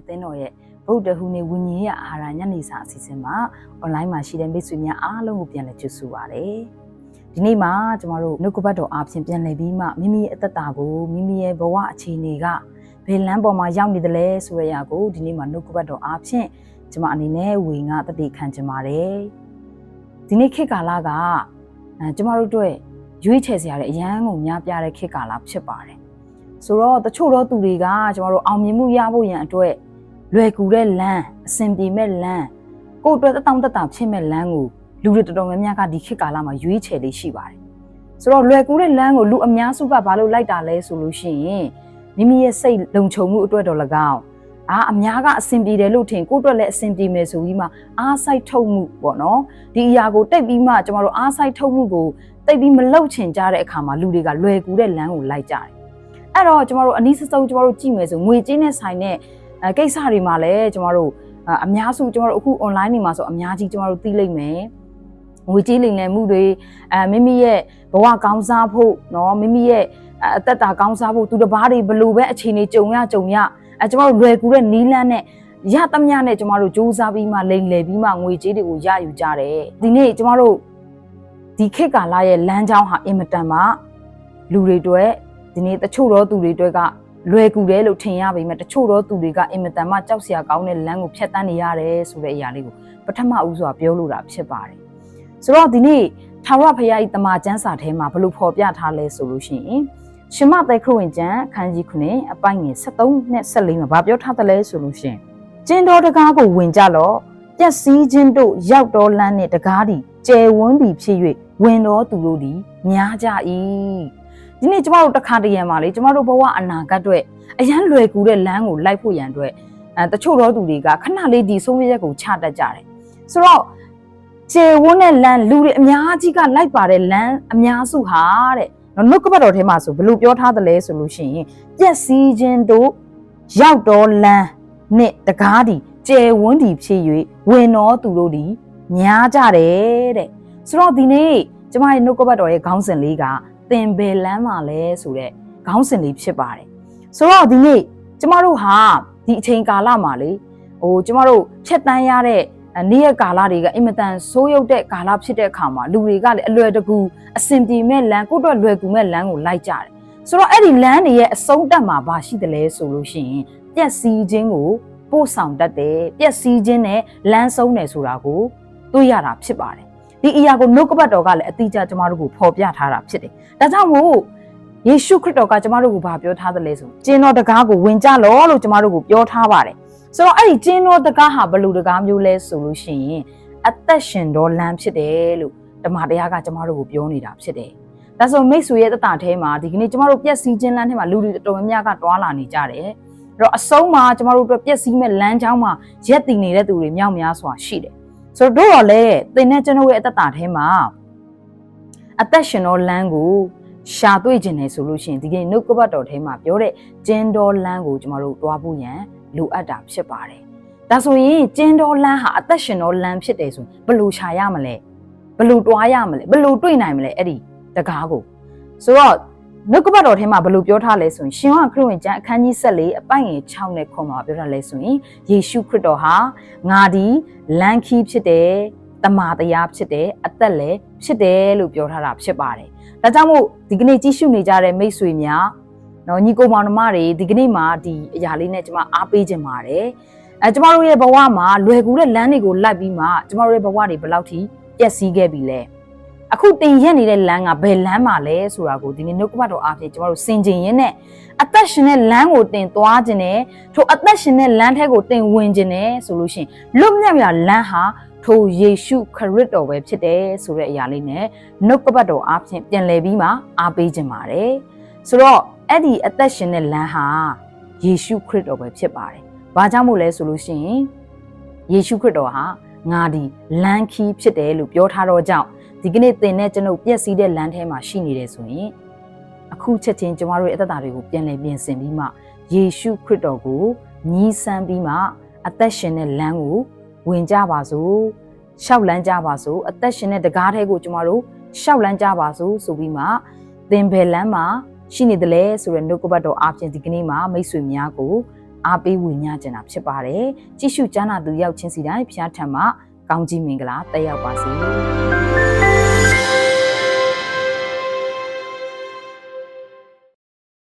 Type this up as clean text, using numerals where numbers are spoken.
အသင်းတော်ရဲ့ဗုဒ္ဓဟူနေ့ဝိညာဉ်ရေးအာဟာရညနေစာအစီအစဉ်မှာ online မှာရှိတဲ့မိတ်ဆွေများအားလုံးကိုပြန်လည်ကြိုဆိုပါရစေ။ဒီနေ့မှာကျမတို့နှုတ်ကပတ်တော်အားဖြင့်ပြန်လည်ပြီးမှမိမိရဲ့အသက်တာကိုမိမိရဲ့ဘဝအခြေအနေကဘယ်လမ်းပေါ်မှာရောက်နေသလဲဆိုတဲ့အရာကိုဒီနေ့မှာနှုတ်ကပတ်တော်အားဖြင့်ကျမအနေနဲ့ဝေငါတတိခံချင်ပါတယ်။ဒီနေ့ခေတ်ကာလကကျမတို့တို့ရွေးချယ်စရာတဲ့အရန်ကိုများပြားတဲ့ခေတ်ကာလဖြစ်ပါတယ်။ဆိုတော့တချို့သောသူတွေကကျမတို့အောင်မြင်မှုရဖို့ရန်အတွက်လွယ်ကူတဲ့လမ်းအဆင်ပြေမဲ့လမ်းကိုယ့်အတွက်တောင်းတတာဖြစ်မဲ့လမ်းကိုလူတွေတော်တော်များများကဒီခေတ်ကာလမှာရွေးချယ်လေးရှိပါတယ်။ဆိုတော့လွယ်ကူတဲ့လမ်းကိုလူအများစုကဘာလို့လိုက်တာလဲဆိုလို့ရှိရင်မိမိရဲ့စိတ်လုံခြုံမှုအတွက်တော်၎င်းအများကအဆင်ပြေတယ်လို့ထင်ကိုယ့်အတွက်လည်းအဆင်ပြေမယ်ဆိုပြီးမှအားစိုက်ထုတ်မှုပေါ့နော်ဒီအရာကိုတိတ်ပြီးမှကျမတို့အားစိုက်ထုတ်မှုကိုတိတ်ပြီးမလောက်ချင်ကြတဲ့အခါမှာလူတွေကလွယ်ကူတဲ့လမ်းကိုလိုက်ကြတယ်အဲ့တော့ကျမတို့အနည်းဆုံးကျမတို့ကြည့်မယ်ဆိုငွေကြေးနဲ့ဆိုင်တဲ့ကိစ္စတွေမှာလည်းကျမတို့အများစုကျမတို့အခု online နေမှာဆိုအများကြီးကျမတို့သိလိမ့်မယ်ငွေကြေးလိမ်လည်မှုတွေမိမိရဲ့ဘဝကောင်းစားဖို့နော်မိမိရဲ့အသက်တာကောင်းစားဖို့သူတစ်ပါးတွေဘလို့ပဲအခြေအနေကြုံရကျမတို့လွယ်ကူတဲ့နီးလန်းနဲ့ရသမျှနဲ့ကျမတို့စူးစမ်းပြီးမှလိမ်လည်ပြီးမှငွေကြေးတွေကိုရယူကြတယ်ဒီနေ့ကျမတို့ဒီခေတ်ကာလရဲ့လမ်းကြောင်းဟာအင်မတန်မှလူတွေအတွက်ဒီနေ့တချို့သောသူတွေအတွက်ကလွယ်ကူတယ်လို့ထင်ရပေမဲ့တချို့သောသူတွေကအင်မတန်မှကြောက်စရာကောင်းတဲ့လမ်းကိုဖြတ်တန်းနေရတယ်ဆိုတဲ့အရာလေးကိုပထမဦးစွာပြောလို့တာဖြစ်ပါတယ်ဆိုတော့ဒီနေ့ထာဝရဘုရား၏တမန်ကျမ်းစာထဲမှာဘလို့ဖော်ပြထားလဲဆိုလို့ရှိရင်ရှင်မသက်ခရစ်ဝင်ကျမ်းအခန်းကြီး9အပိုင်းငယ်73နဲ့74မှာဗာပြောထားတယ်လဲဆိုလို့ရှိရင်ကျင်းတော်တကားကိုဝင်ကြလော့ပျက်စီးခြင်းတို့ရောက်တော်လမ်းနဲ့တကားသည်ကျယ်ဝန်းသည်ဖြစ်၍ဝင်တော်သူတို့သည်များကြ၏ဒီနေ့ကျမတို့တစ်ခါတည်းရံပါလေကျမတို့ဘဝအနာဂတ်အတွက်အရန်လွယ်ကူတဲ့လမ်းကိုလိုက်ဖို့ရန်အတွက်တချို့သောသူတွေကခဏလေးဒီဆုံးဖြတ်ချက်ကိုချတတ်ကြတယ်ဆိုတော့ကျယ်ဝန်းတဲ့လမ်းလူတွေအများကြီးကလိုက်ပါတဲ့လမ်းအများစုဟာတဲ့နှုတ်ကပတ်တော်ထဲမှာဆိုဘယ်လိုပြောထားသလဲဆိုလို့ရှိရင်ပျက်စီးခြင်းတို့ရောက်တော်လမ်းနဲ့တကားဒီကျယ်ဝန်းဒီဖြစ်၍ဝင်တော်သူတို့ဒီများကြတယ်တဲ့ဆိုတော့ဒီနေ့ကျမရဲ့နှုတ်ကပတ်တော်ရဲ့ခေါင်းစဉ်လေးကသင်ဘယ်လမ်းမှာလဲဆိုတဲ့ခေါင်းစဉ်လေးဖြစ်ပါတယ်ဆိုတော့ဒီနေ့ကျမတို့ဟာဒီအချိန်ကာလမှာလေကျမတို့ဖြတ်တန်းရတဲ့နေ့ရက်ကာလတွေကအင်မတန်ဆိုးရုပ်တဲ့ကာလဖြစ်တဲ့အခါမှာလူတွေကလည်းအလွယ်တကူအဆင်ပြေမဲ့လမ်းကိုယ့်အတွက်လွယ်ကူမဲ့လမ်းကိုလိုက်ကြတယ်ဆိုတော့အဲ့ဒီလမ်းတွေရဲ့အဆုံးတက်မှာဘာရှိတယ်လဲဆိုလို့ရှိရင်ပျက်စီးခြင်းကိုပို့ဆောင်တတ်တယ်ပျက်စီးခြင်းနဲ့လမ်းဆုံးတယ်ဆိုတာကိုတွေ့ရတာဖြစ်ပါတယ်ဒီအရာကိုနှုတ်ကပတ်တော်ကလည်းအတိအကျကျမတို့ကိုဖော်ပြထားတာဖြစ်တယ်ဒါကြောင့်မို့ယေရှုခရစ်တော်ကကျမတို့ကိုပြောထားတယ်လဲဆိုကျင်းတော်တကားကိုဝင်ကြလောလို့ကျမတို့ကိုပြောထားပါတယ်ဆိုတော့အဲ့ဒီကျင်းတော်တကားဟာဘယ်လိုတကားမျိုးလဲဆိုလို့ရှိရင်အသက်ရှင်တော်လမ်းဖြစ်တယ်လို့ဓမ္မတရားကကျမတို့ကိုပြောနေတာဖြစ်တယ်ဒါဆိုမိတ်ဆွေရဲ့တတထဲမှာဒီကနေ့ကျမတို့ပျက်စီးခြင်းလမ်းထဲမှာလူတွေတော်များများကတွာလာနေကြတယ်အဲ့တော့အဆုံးမှာကျမတို့အတွက်ပျက်စီးမဲ့လမ်းကြောင်းမှာရက်တည်နေတဲ့သူတွေမြောက်များစွာရှိတယ်ဆိုတော့တော့လေသင်နဲ့ကျွန်တော်ရဲ့အသက်တာထဲမှာအသက်ရှင်တော်လမ်းကိုရှာတွေ့ခြင်းနဲ့ဆိုလို့ရှိရင်ဒီကနေ့နှုတ်ကပတ်တော်ထဲမှာပြောတဲ့ကျင်းတော်လမ်းကိုကျမတို့တွားဖို့ရန်လိုအပ်တာဖြစ်ပါတယ်။ဒါဆိုရင်ကျင်းတော်လမ်းဟာအသက်ရှင်တော်လမ်းဖြစ်တယ်ဆိုရင်ဘယ်လိုရှာရမလဲ။ဘယ်လိုတွားရမလဲ။ဘယ်လိုတွေ့နိုင်မလဲအဲ့ဒီတကားကိုဆိုတော့နှုတ်ကပတ်တော်ထဲမှာဘယ်လိုပြောထားလဲဆိုရင်ရှင်ဟောခရစ်ဝင်ကျမ်းအခန်းကြီး14အပိုင်ငယ်6နဲ့9မှာပြောထားလဲဆိုရင်ယေရှုခရစ်တော်ဟာငါဒီလမ်းခီးဖြစ်တယ်တမန်တရားဖြစ်တယ်အသက်လည်းဖြစ်တယ်လို့ပြောထားတာဖြစ်ပါတယ်။ဒါကြောင့်မို့ဒီကနေ့ကြည့်ရှုနေကြတဲ့မိတ်ဆွေများနော်ညီကိုမောင်နှမတွေဒီကနေ့မှာဒီအရာလေးနဲ့ကျွန်မအားပေးခြင်းပါတယ်။ကျမတို့ရဲ့ဘဝမှာလွယ်ကူတဲ့လမ်းတွေကိုလိုက်ပြီးမှကျမတို့ရဲ့ဘဝတွေဘယ်လောက်ထိပျက်စီးခဲ့ပြီလဲ။အခုတင်ရက်နေတဲ့လမ်းကဘယ်လမ်းမှာလဲဆိုတာကိုဒီနေ့နှုတ်ကပတ်တော်အားဖြင့်ကျမတို့စင်ကြင်ရင်းနဲ့အသက်ရှင်တဲ့လမ်းကိုတင်သွားခြင်းနဲ့ထိုအသက်ရှင်တဲ့လမ်းထဲကိုတင်ဝင်ခြင်းနဲ့ဆိုလို့ရှိရင်လွတ်မြောက်ရာလမ်းဟာထိုယေရှုခရစ်တော်ပဲဖြစ်တယ်ဆိုတဲ့အရာလေးနဲ့နှုတ်ကပတ်တော်အားဖြင့်ပြန်လည်ပြီးမှအားပေးခြင်းပါတယ်ဆိုတော့အဲ့ဒီအသက်ရှင်တဲ့လမ်းဟာယေရှုခရစ်တော်ပဲဖြစ်ပါတယ်ဘာကြောင့်မို့လဲဆိုလို့ရှိရင်ယေရှုခရစ်တော်ဟာငါဒီလမ်းခီးဖြစ်တယ်လို့ပြောထားတော့ကြောင့်ဒီကနေ့သင်နဲ့ကျွန်ုပ်ပြည့်စည်တဲ့လမ်းထဲမှာရှိနေတယ်ဆိုရင်အခုချက်ချင်းကျမတို့ရဲ့အသက်တာတွေကိုပြန်လည်ပြင်ဆင်ပြီးမှယေရှုခရစ်တော်ကိုညီးဆန်းပြီးမှအသက်ရှင်တဲ့လမ်းကိုဝင်ကြပါစို့ရှောက်လန်းကြပါစို့အသက်ရှင်တဲ့တကားထဲကိုကျမတို့ရှောက်လန်းကြပါစို့ဆိုပြီးမှသင်ဘယ်လမ်းမှာရှိနေတယ်လဲဆိုတဲ့နှုတ်ကပတ်တော်အားဖြင့်ဒီကနေ့မှာမိတ်ဆွေများကို အားပေးဝေမျှကြတာဖြစ်ပါတယ်ကြည့်ရှုကြားနာသူရောက်ချင်းစီတိုင်းဖျားထံမှကောင်းကြီးမင်္ဂလာတက်ရောက်ပါစေ